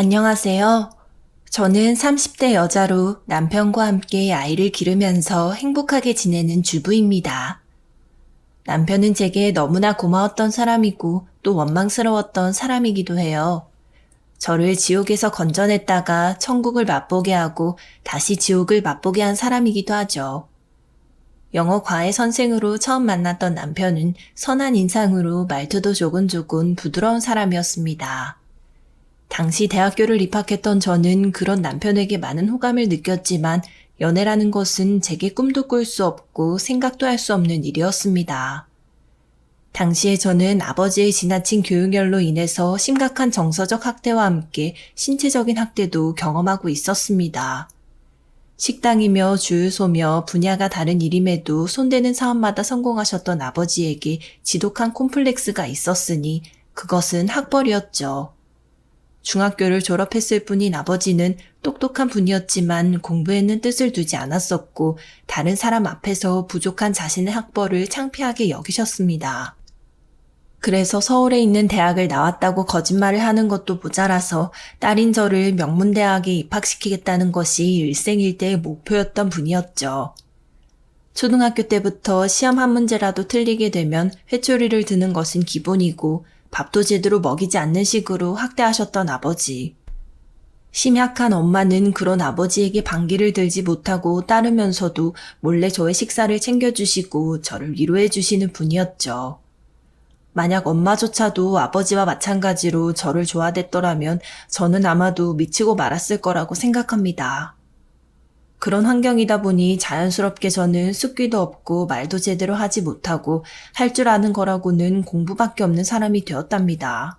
안녕하세요. 저는 30대 여자로 남편과 함께 아이를 기르면서 행복하게 지내는 주부입니다. 남편은 제게 너무나 고마웠던 사람이고 또 원망스러웠던 사람이기도 해요. 저를 지옥에서 건져냈다가 천국을 맛보게 하고 다시 지옥을 맛보게 한 사람이기도 하죠. 영어 과외 선생으로 처음 만났던 남편은 선한 인상으로 말투도 조곤조곤 부드러운 사람이었습니다. 당시 대학교를 입학했던 저는 그런 남편에게 많은 호감을 느꼈지만 연애라는 것은 제게 꿈도 꿀 수 없고 생각도 할 수 없는 일이었습니다. 당시에 저는 아버지의 지나친 교육열로 인해서 심각한 정서적 학대와 함께 신체적인 학대도 경험하고 있었습니다. 식당이며 주유소며 분야가 다른 일임에도 손대는 사업마다 성공하셨던 아버지에게 지독한 콤플렉스가 있었으니 그것은 학벌이었죠. 중학교를 졸업했을 뿐인 아버지는 똑똑한 분이었지만 공부에는 뜻을 두지 않았었고 다른 사람 앞에서 부족한 자신의 학벌을 창피하게 여기셨습니다. 그래서 서울에 있는 대학을 나왔다고 거짓말을 하는 것도 모자라서 딸인 저를 명문대학에 입학시키겠다는 것이 일생일대의 목표였던 분이었죠. 초등학교 때부터 시험 한 문제라도 틀리게 되면 회초리를 드는 것은 기본이고 밥도 제대로 먹이지 않는 식으로 학대하셨던 아버지. 심약한 엄마는 그런 아버지에게 반기를 들지 못하고 따르면서도 몰래 저의 식사를 챙겨주시고 저를 위로해 주시는 분이었죠. 만약 엄마조차도 아버지와 마찬가지로 저를 좋아했더라면 저는 아마도 미치고 말았을 거라고 생각합니다. 그런 환경이다 보니 자연스럽게 저는 숫기도 없고 말도 제대로 하지 못하고 할 줄 아는 거라고는 공부밖에 없는 사람이 되었답니다.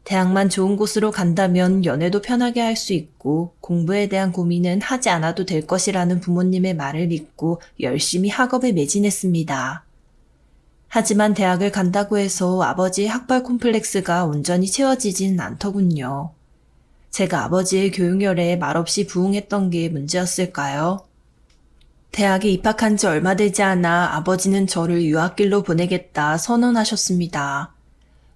대학만 좋은 곳으로 간다면 연애도 편하게 할 수 있고 공부에 대한 고민은 하지 않아도 될 것이라는 부모님의 말을 믿고 열심히 학업에 매진했습니다. 하지만 대학을 간다고 해서 아버지의 학벌 콤플렉스가 온전히 채워지진 않더군요. 제가 아버지의 교육열에 말없이 부응했던 게 문제였을까요? 대학에 입학한 지 얼마 되지 않아 아버지는 저를 유학길로 보내겠다 선언하셨습니다.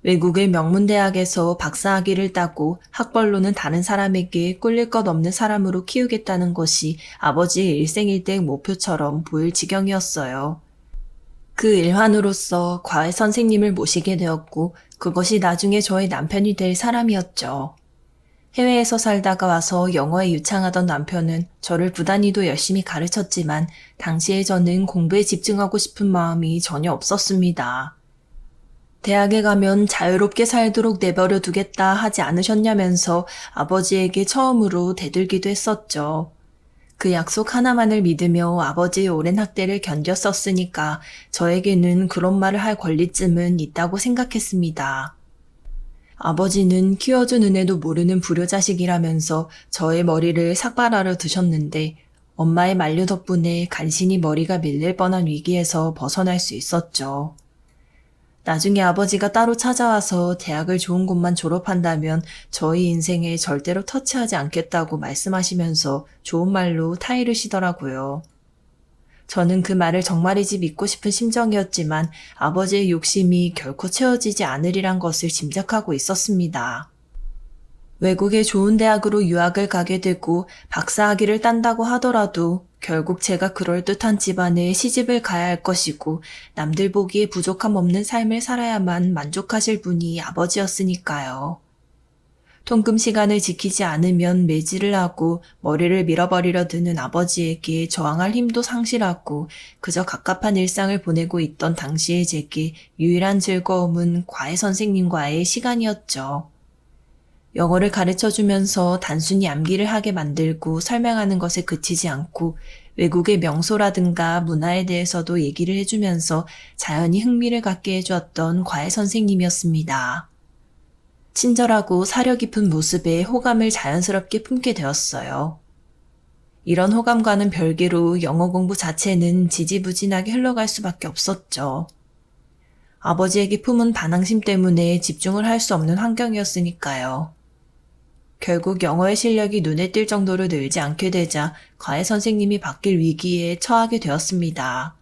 외국의 명문대학에서 박사학위를 따고 학벌로는 다른 사람에게 꿀릴 것 없는 사람으로 키우겠다는 것이 아버지의 일생일대 목표처럼 보일 지경이었어요. 그 일환으로서 과외 선생님을 모시게 되었고 그것이 나중에 저의 남편이 될 사람이었죠. 해외에서 살다가 와서 영어에 유창하던 남편은 저를 부단히도 열심히 가르쳤지만 당시에 저는 공부에 집중하고 싶은 마음이 전혀 없었습니다. 대학에 가면 자유롭게 살도록 내버려 두겠다 하지 않으셨냐면서 아버지에게 처음으로 대들기도 했었죠. 그 약속 하나만을 믿으며 아버지의 오랜 학대를 견뎠었으니까 저에게는 그런 말을 할 권리쯤은 있다고 생각했습니다. 아버지는 키워준 은혜도 모르는 불효자식이라면서 저의 머리를 삭발하려 드셨는데 엄마의 만류 덕분에 간신히 머리가 밀릴 뻔한 위기에서 벗어날 수 있었죠. 나중에 아버지가 따로 찾아와서 대학을 좋은 곳만 졸업한다면 저희 인생에 절대로 터치하지 않겠다고 말씀하시면서 좋은 말로 타이르시더라고요. 저는 그 말을 정말이지 믿고 싶은 심정이었지만 아버지의 욕심이 결코 채워지지 않으리란 것을 짐작하고 있었습니다. 외국의 좋은 대학으로 유학을 가게 되고 박사학위를 딴다고 하더라도 결국 제가 그럴듯한 집안에 시집을 가야 할 것이고 남들 보기에 부족함 없는 삶을 살아야만 만족하실 분이 아버지였으니까요. 통금 시간을 지키지 않으면 매질을 하고 머리를 밀어버리려 드는 아버지에게 저항할 힘도 상실하고 그저 갑갑한 일상을 보내고 있던 당시의 제게 유일한 즐거움은 과외 선생님과의 시간이었죠. 영어를 가르쳐주면서 단순히 암기를 하게 만들고 설명하는 것에 그치지 않고 외국의 명소라든가 문화에 대해서도 얘기를 해주면서 자연히 흥미를 갖게 해주었던 과외 선생님이었습니다. 친절하고 사려 깊은 모습에 호감을 자연스럽게 품게 되었어요. 이런 호감과는 별개로 영어 공부 자체는 지지부진하게 흘러갈 수밖에 없었죠. 아버지에게 품은 반항심 때문에 집중을 할 수 없는 환경이었으니까요. 결국 영어의 실력이 눈에 띌 정도로 늘지 않게 되자 과외 선생님이 바뀔 위기에 처하게 되었습니다.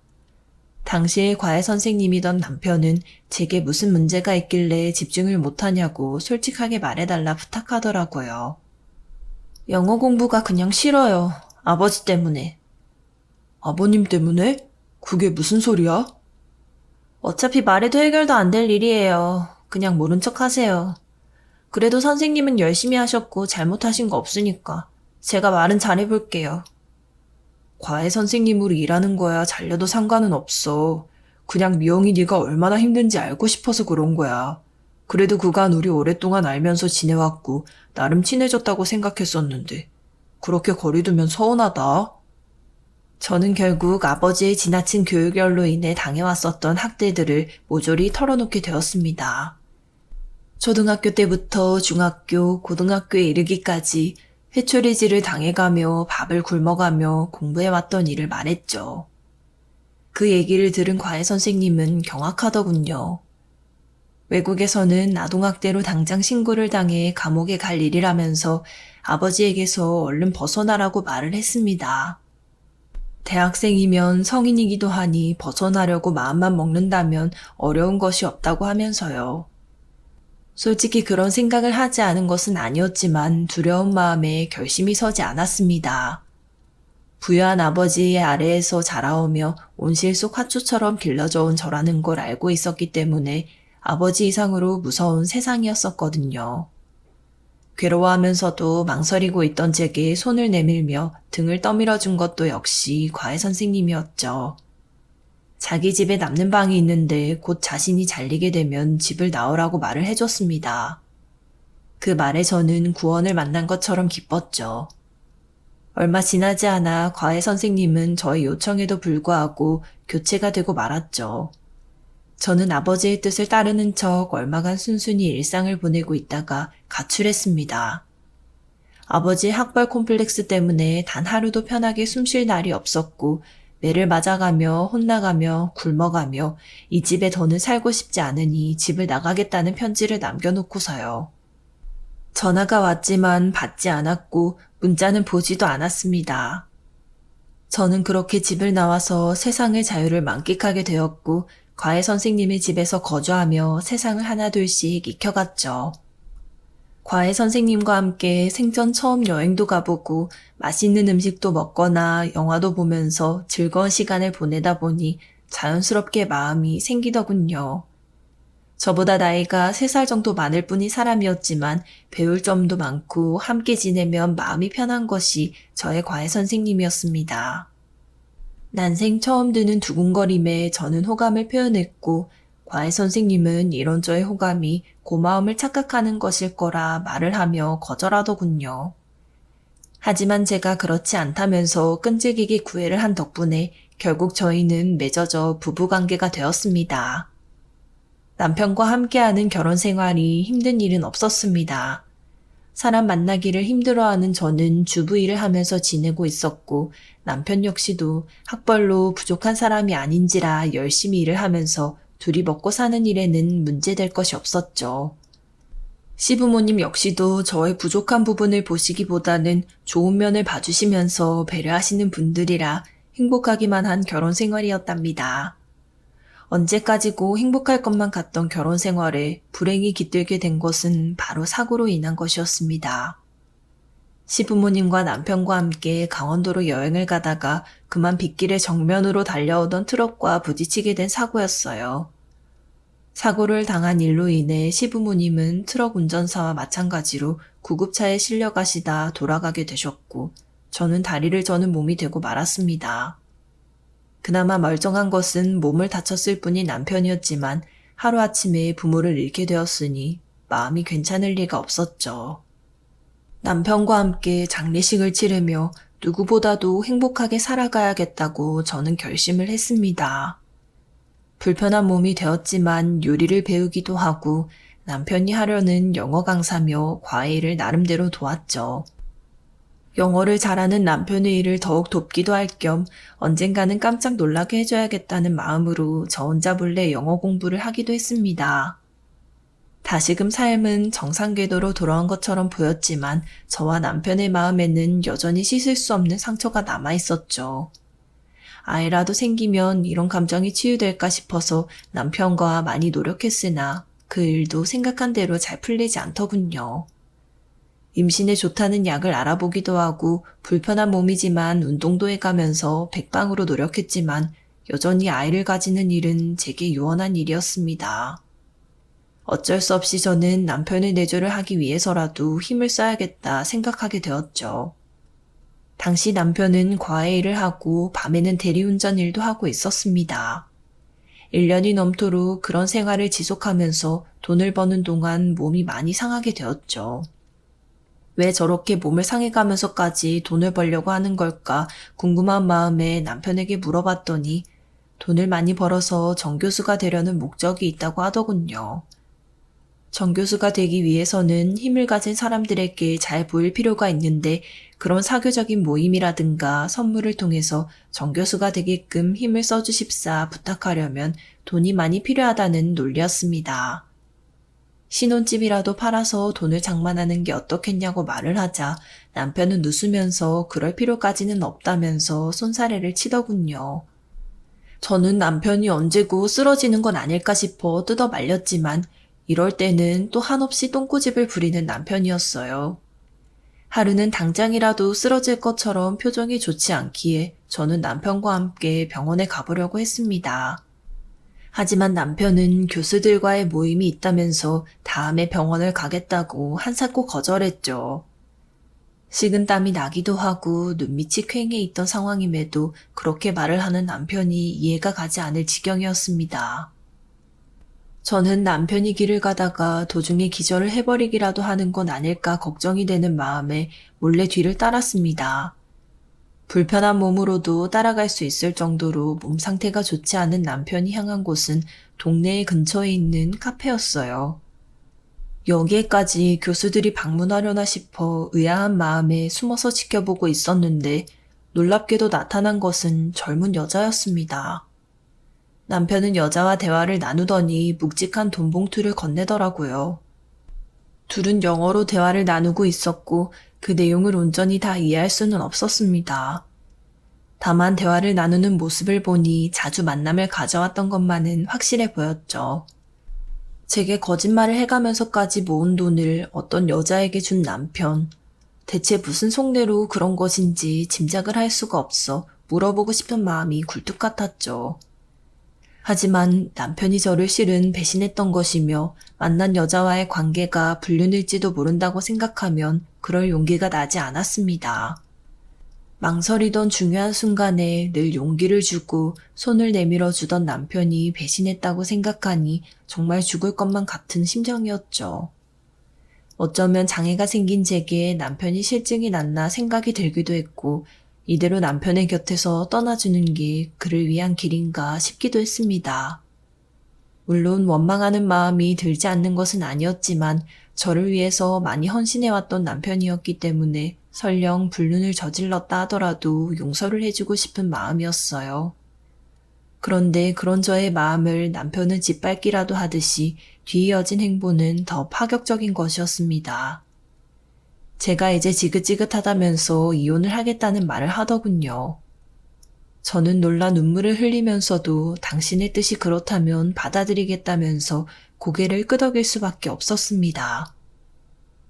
당시에 과외 선생님이던 남편은 제게 무슨 문제가 있길래 집중을 못하냐고 솔직하게 말해달라 부탁하더라고요. 영어 공부가 그냥 싫어요. 아버지 때문에. 아버님 때문에? 그게 무슨 소리야? 어차피 말해도 해결도 안 될 일이에요. 그냥 모른 척 하세요. 그래도 선생님은 열심히 하셨고 잘못하신 거 없으니까 제가 말은 잘해볼게요. 과외 선생님으로 일하는 거야 잘려도 상관은 없어. 그냥 미영이 네가 얼마나 힘든지 알고 싶어서 그런 거야. 그래도 그간 우리 오랫동안 알면서 지내왔고 나름 친해졌다고 생각했었는데 그렇게 거리두면 서운하다. 저는 결국 아버지의 지나친 교육열로 인해 당해왔었던 학대들을 모조리 털어놓게 되었습니다. 초등학교 때부터 중학교, 고등학교에 이르기까지 회초리질을 당해가며 밥을 굶어가며 공부해왔던 일을 말했죠. 그 얘기를 들은 과외 선생님은 경악하더군요. 외국에서는 아동학대로 당장 신고를 당해 감옥에 갈 일이라면서 아버지에게서 얼른 벗어나라고 말을 했습니다. 대학생이면 성인이기도 하니 벗어나려고 마음만 먹는다면 어려운 것이 없다고 하면서요. 솔직히 그런 생각을 하지 않은 것은 아니었지만 두려운 마음에 결심이 서지 않았습니다. 부유한 아버지의 아래에서 자라오며 온실 속 화초처럼 길러져 온 저라는 걸 알고 있었기 때문에 아버지 이상으로 무서운 세상이었었거든요. 괴로워하면서도 망설이고 있던 제게 손을 내밀며 등을 떠밀어준 것도 역시 과외 선생님이었죠. 자기 집에 남는 방이 있는데 곧 자신이 잘리게 되면 집을 나오라고 말을 해줬습니다. 그 말에 저는 구원을 만난 것처럼 기뻤죠. 얼마 지나지 않아 과외 선생님은 저의 요청에도 불구하고 교체가 되고 말았죠. 저는 아버지의 뜻을 따르는 척 얼마간 순순히 일상을 보내고 있다가 가출했습니다. 아버지의 학벌 콤플렉스 때문에 단 하루도 편하게 숨 쉴 날이 없었고 매를 맞아가며 혼나가며 굶어가며 이 집에 더는 살고 싶지 않으니 집을 나가겠다는 편지를 남겨놓고서요. 전화가 왔지만 받지 않았고 문자는 보지도 않았습니다. 저는 그렇게 집을 나와서 세상의 자유를 만끽하게 되었고 과외 선생님의 집에서 거주하며 세상을 하나둘씩 익혀갔죠. 과외 선생님과 함께 생전 처음 여행도 가보고 맛있는 음식도 먹거나 영화도 보면서 즐거운 시간을 보내다 보니 자연스럽게 마음이 생기더군요. 저보다 나이가 3살 정도 많을 뿐인 사람이었지만 배울 점도 많고 함께 지내면 마음이 편한 것이 저의 과외 선생님이었습니다. 난생 처음 드는 두근거림에 저는 호감을 표현했고 과외 선생님은 이런 저의 호감이 고마움을 착각하는 것일 거라 말을 하며 거절하더군요. 하지만 제가 그렇지 않다면서 끈질기게 구애를 한 덕분에 결국 저희는 맺어져 부부관계가 되었습니다. 남편과 함께하는 결혼 생활이 힘든 일은 없었습니다. 사람 만나기를 힘들어하는 저는 주부 일을 하면서 지내고 있었고 남편 역시도 학벌로 부족한 사람이 아닌지라 열심히 일을 하면서 둘이 먹고 사는 일에는 문제될 것이 없었죠. 시부모님 역시도 저의 부족한 부분을 보시기보다는 좋은 면을 봐주시면서 배려하시는 분들이라 행복하기만 한 결혼 생활이었답니다. 언제까지고 행복할 것만 같던 결혼 생활에 불행이 깃들게 된 것은 바로 사고로 인한 것이었습니다. 시부모님과 남편과 함께 강원도로 여행을 가다가 그만 빗길에 정면으로 달려오던 트럭과 부딪히게 된 사고였어요. 사고를 당한 일로 인해 시부모님은 트럭 운전사와 마찬가지로 구급차에 실려 가시다 돌아가게 되셨고 저는 다리를 저는 몸이 되고 말았습니다. 그나마 멀쩡한 것은 몸을 다쳤을 뿐인 남편이었지만 하루아침에 부모를 잃게 되었으니 마음이 괜찮을 리가 없었죠. 남편과 함께 장례식을 치르며 누구보다도 행복하게 살아가야겠다고 저는 결심을 했습니다. 불편한 몸이 되었지만 요리를 배우기도 하고 남편이 하려는 영어 강사며 과외를 나름대로 도왔죠. 영어를 잘하는 남편의 일을 더욱 돕기도 할 겸 언젠가는 깜짝 놀라게 해줘야겠다는 마음으로 저 혼자 몰래 영어 공부를 하기도 했습니다. 다시금 삶은 정상 궤도로 돌아온 것처럼 보였지만 저와 남편의 마음에는 여전히 씻을 수 없는 상처가 남아 있었죠. 아이라도 생기면 이런 감정이 치유될까 싶어서 남편과 많이 노력했으나 그 일도 생각한 대로 잘 풀리지 않더군요. 임신에 좋다는 약을 알아보기도 하고 불편한 몸이지만 운동도 해가면서 백방으로 노력했지만 여전히 아이를 가지는 일은 제게 유언한 일이었습니다. 어쩔 수 없이 저는 남편의 내조를 하기 위해서라도 힘을 써야겠다 생각하게 되었죠. 당시 남편은 과외 일을 하고 밤에는 대리운전 일도 하고 있었습니다. 1년이 넘도록 그런 생활을 지속하면서 돈을 버는 동안 몸이 많이 상하게 되었죠. 왜 저렇게 몸을 상해가면서까지 돈을 벌려고 하는 걸까 궁금한 마음에 남편에게 물어봤더니 돈을 많이 벌어서 정교수가 되려는 목적이 있다고 하더군요. 정교수가 되기 위해서는 힘을 가진 사람들에게 잘 보일 필요가 있는데 그런 사교적인 모임이라든가 선물을 통해서 정교수가 되게끔 힘을 써주십사 부탁하려면 돈이 많이 필요하다는 논리였습니다. 신혼집이라도 팔아서 돈을 장만하는 게 어떻겠냐고 말을 하자 남편은 웃으면서 그럴 필요까지는 없다면서 손사래를 치더군요. 저는 남편이 언제고 쓰러지는 건 아닐까 싶어 뜯어 말렸지만 이럴 때는 또 한없이 똥꼬집을 부리는 남편이었어요. 하루는 당장이라도 쓰러질 것처럼 표정이 좋지 않기에 저는 남편과 함께 병원에 가보려고 했습니다. 하지만 남편은 교수들과의 모임이 있다면서 다음에 병원을 가겠다고 한사코 거절했죠. 식은땀이 나기도 하고 눈밑이 퀭해 있던 상황임에도 그렇게 말을 하는 남편이 이해가 가지 않을 지경이었습니다. 저는 남편이 길을 가다가 도중에 기절을 해버리기라도 하는 건 아닐까 걱정이 되는 마음에 몰래 뒤를 따랐습니다. 불편한 몸으로도 따라갈 수 있을 정도로 몸 상태가 좋지 않은 남편이 향한 곳은 동네 근처에 있는 카페였어요. 여기에까지 교수들이 방문하려나 싶어 의아한 마음에 숨어서 지켜보고 있었는데 놀랍게도 나타난 것은 젊은 여자였습니다. 남편은 여자와 대화를 나누더니 묵직한 돈 봉투를 건네더라고요. 둘은 영어로 대화를 나누고 있었고 그 내용을 온전히 다 이해할 수는 없었습니다. 다만 대화를 나누는 모습을 보니 자주 만남을 가져왔던 것만은 확실해 보였죠. 제게 거짓말을 해가면서까지 모은 돈을 어떤 여자에게 준 남편. 대체 무슨 속내로 그런 것인지 짐작을 할 수가 없어 물어보고 싶은 마음이 굴뚝 같았죠. 하지만 남편이 저를 실은 배신했던 것이며 만난 여자와의 관계가 불륜일지도 모른다고 생각하면 그럴 용기가 나지 않았습니다. 망설이던 중요한 순간에 늘 용기를 주고 손을 내밀어 주던 남편이 배신했다고 생각하니 정말 죽을 것만 같은 심정이었죠. 어쩌면 장애가 생긴 제게 남편이 실증이 났나 생각이 들기도 했고 이대로 남편의 곁에서 떠나주는 게 그를 위한 길인가 싶기도 했습니다. 물론 원망하는 마음이 들지 않는 것은 아니었지만 저를 위해서 많이 헌신해왔던 남편이었기 때문에 설령 불륜을 저질렀다 하더라도 용서를 해주고 싶은 마음이었어요. 그런데 그런 저의 마음을 남편은 짓밟기라도 하듯이 뒤이어진 행보는 더 파격적인 것이었습니다. 제가 이제 지긋지긋하다면서 이혼을 하겠다는 말을 하더군요. 저는 놀라 눈물을 흘리면서도 당신의 뜻이 그렇다면 받아들이겠다면서 고개를 끄덕일 수밖에 없었습니다.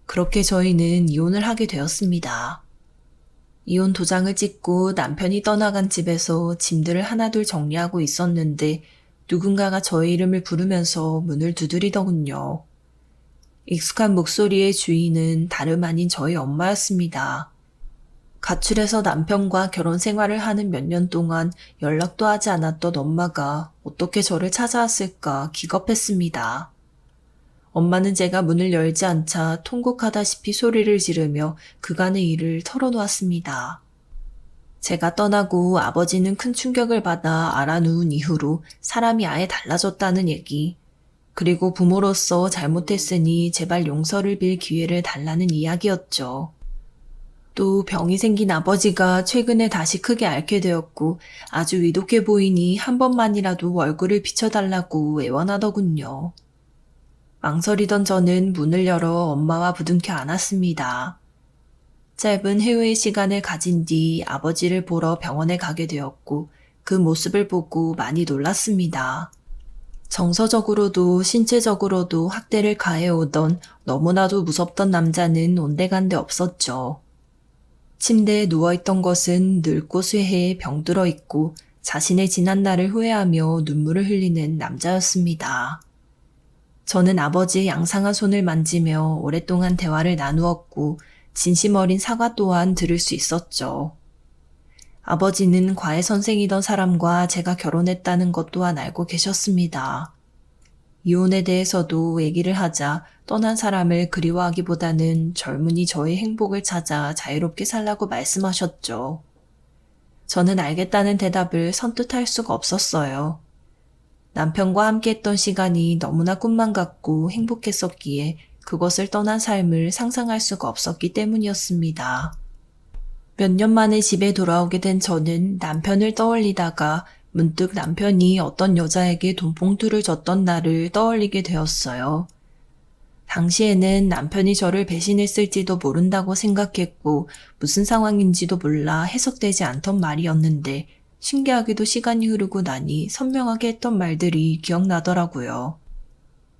그렇게 저희는 이혼을 하게 되었습니다. 이혼 도장을 찍고 남편이 떠나간 집에서 짐들을 하나둘 정리하고 있었는데 누군가가 저의 이름을 부르면서 문을 두드리더군요. 익숙한 목소리의 주인은 다름 아닌 저희 엄마였습니다. 가출해서 남편과 결혼 생활을 하는 몇 년 동안 연락도 하지 않았던 엄마가 어떻게 저를 찾아왔을까 기겁했습니다. 엄마는 제가 문을 열지 않자 통곡하다시피 소리를 지르며 그간의 일을 털어놓았습니다. 제가 떠나고 아버지는 큰 충격을 받아 알아누운 이후로 사람이 아예 달라졌다는 얘기, 그리고 부모로서 잘못했으니 제발 용서를 빌 기회를 달라는 이야기였죠. 또 병이 생긴 아버지가 최근에 다시 크게 앓게 되었고 아주 위독해 보이니 한 번만이라도 얼굴을 비춰달라고 애원하더군요. 망설이던 저는 문을 열어 엄마와 부둥켜 안았습니다. 짧은 해외의 시간을 가진 뒤 아버지를 보러 병원에 가게 되었고 그 모습을 보고 많이 놀랐습니다. 정서적으로도 신체적으로도 학대를 가해오던 너무나도 무섭던 남자는 온데간데 없었죠. 침대에 누워있던 것은 늙고 쇠해 병들어 있고 자신의 지난 날을 후회하며 눈물을 흘리는 남자였습니다. 저는 아버지의 양상한 손을 만지며 오랫동안 대화를 나누었고 진심 어린 사과 또한 들을 수 있었죠. 아버지는 과외 선생이던 사람과 제가 결혼했다는 것 또한 알고 계셨습니다. 이혼에 대해서도 얘기를 하자 떠난 사람을 그리워하기보다는 젊은이 저의 행복을 찾아 자유롭게 살라고 말씀하셨죠. 저는 알겠다는 대답을 선뜻 할 수가 없었어요. 남편과 함께했던 시간이 너무나 꿈만 같고 행복했었기에 그것을 떠난 삶을 상상할 수가 없었기 때문이었습니다. 몇 년 만에 집에 돌아오게 된 저는 남편을 떠올리다가 문득 남편이 어떤 여자에게 돈봉투를 줬던 날을 떠올리게 되었어요. 당시에는 남편이 저를 배신했을지도 모른다고 생각했고 무슨 상황인지도 몰라 해석되지 않던 말이었는데 신기하게도 시간이 흐르고 나니 선명하게 했던 말들이 기억나더라고요.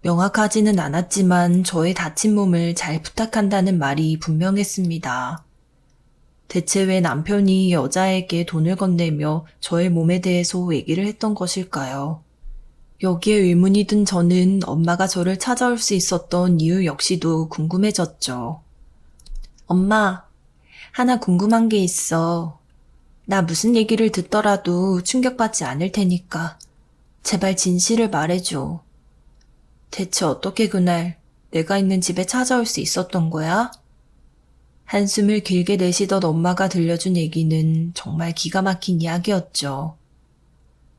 명확하지는 않았지만 저의 다친 몸을 잘 부탁한다는 말이 분명했습니다. 대체 왜 남편이 여자에게 돈을 건네며 저의 몸에 대해서 얘기를 했던 것일까요? 여기에 의문이 든 저는 엄마가 저를 찾아올 수 있었던 이유 역시도 궁금해졌죠. 엄마, 하나 궁금한 게 있어. 나 무슨 얘기를 듣더라도 충격받지 않을 테니까 제발 진실을 말해줘. 대체 어떻게 그날 내가 있는 집에 찾아올 수 있었던 거야? 한숨을 길게 내쉬던 엄마가 들려준 얘기는 정말 기가 막힌 이야기였죠.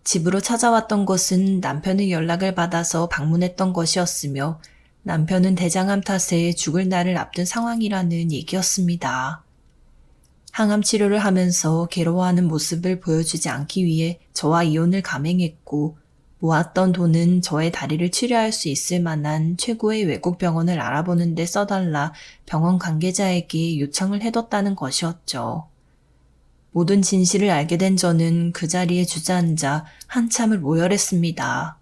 집으로 찾아왔던 것은 남편의 연락을 받아서 방문했던 것이었으며 남편은 대장암 탓에 죽을 날을 앞둔 상황이라는 얘기였습니다. 항암 치료를 하면서 괴로워하는 모습을 보여주지 않기 위해 저와 이혼을 감행했고 모았던 돈은 저의 다리를 치료할 수 있을 만한 최고의 외국 병원을 알아보는 데 써달라 병원 관계자에게 요청을 해뒀다는 것이었죠. 모든 진실을 알게 된 저는 그 자리에 주저앉아 한참을 오열했습니다.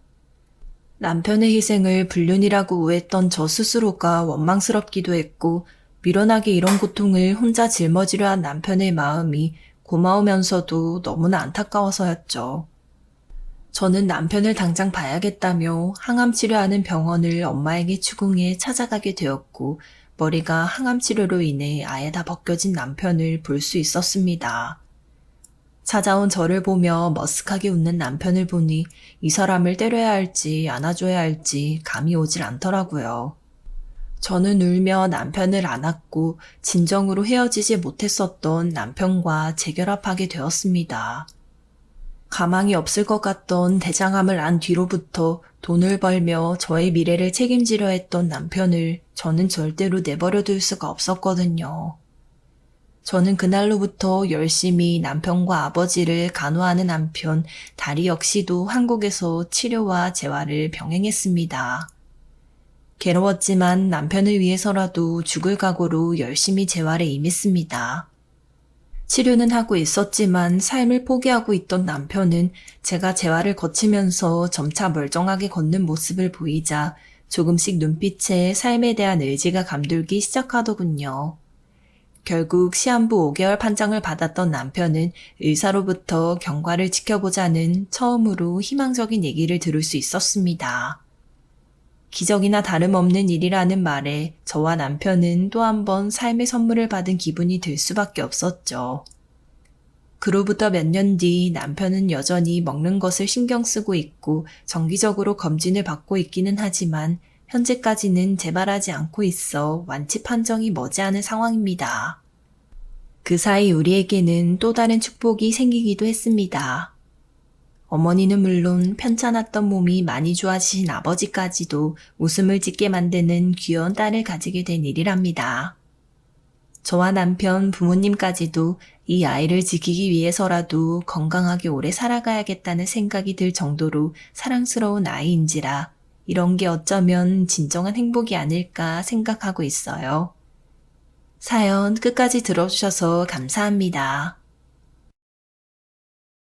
남편의 희생을 불륜이라고 오해했던 저 스스로가 원망스럽기도 했고 미련하게 이런 고통을 혼자 짊어지려 한 남편의 마음이 고마우면서도 너무나 안타까워서였죠. 저는 남편을 당장 봐야겠다며 항암 치료하는 병원을 엄마에게 추궁해 찾아가게 되었고 머리가 항암 치료로 인해 아예 다 벗겨진 남편을 볼 수 있었습니다. 찾아온 저를 보며 머쓱하게 웃는 남편을 보니 이 사람을 때려야 할지 안아줘야 할지 감이 오질 않더라고요. 저는 울며 남편을 안았고 진정으로 헤어지지 못했었던 남편과 재결합하게 되었습니다. 가망이 없을 것 같던 대장암을 안 뒤로부터 돈을 벌며 저의 미래를 책임지려 했던 남편을 저는 절대로 내버려둘 수가 없었거든요. 저는 그날로부터 열심히 남편과 아버지를 간호하는 한편 다리 역시도 한국에서 치료와 재활을 병행했습니다. 괴로웠지만 남편을 위해서라도 죽을 각오로 열심히 재활에 임했습니다. 치료는 하고 있었지만 삶을 포기하고 있던 남편은 제가 재활을 거치면서 점차 멀쩡하게 걷는 모습을 보이자 조금씩 눈빛에 삶에 대한 의지가 감돌기 시작하더군요. 결국 시한부 5개월 판정을 받았던 남편은 의사로부터 경과를 지켜보자는 처음으로 희망적인 얘기를 들을 수 있었습니다. 기적이나 다름없는 일이라는 말에 저와 남편은 또 한 번 삶의 선물을 받은 기분이 들 수밖에 없었죠. 그로부터 몇 년 뒤 남편은 여전히 먹는 것을 신경 쓰고 있고 정기적으로 검진을 받고 있기는 하지만 현재까지는 재발하지 않고 있어 완치 판정이 머지않은 상황입니다. 그 사이 우리에게는 또 다른 축복이 생기기도 했습니다. 어머니는 물론 편찮았던 몸이 많이 좋아지신 아버지까지도 웃음을 짓게 만드는 귀여운 딸을 가지게 된 일이랍니다. 저와 남편, 부모님까지도 이 아이를 지키기 위해서라도 건강하게 오래 살아가야겠다는 생각이 들 정도로 사랑스러운 아이인지라 이런 게 어쩌면 진정한 행복이 아닐까 생각하고 있어요. 사연 끝까지 들어주셔서 감사합니다.